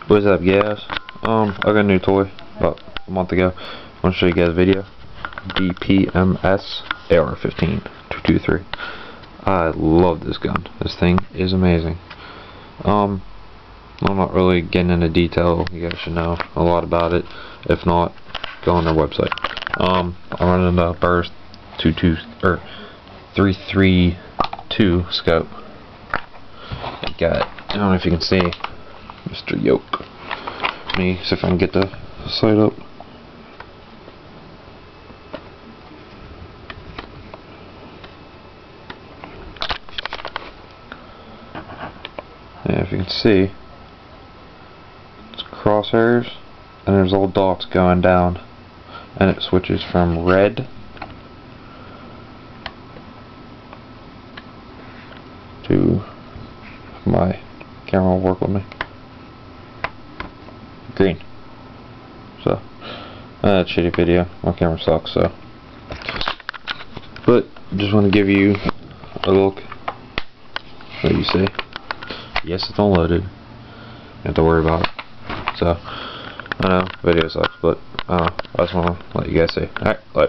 What's up, guys? I got a new toy about a month ago. I want to show you guys a video. dpms ar15 223. I love this gun. This thing is amazing. I'm not really getting into detail. You guys should know a lot about it. If not, go on their website. I'm running a burst 332 scope. I don't know if you can see Mr. Yoke. Let me see if I can get the sight up. Yeah, if you can see, it's crosshairs and there's little dots going down, and it switches from red to, my camera will work with me, green. So that's a shitty video. My camera sucks, so. But just want to give you a look. What do you see? Yes, it's unloaded. You don't have to worry about it. So I know video sucks, but I just want to let you guys see. Alright, bye.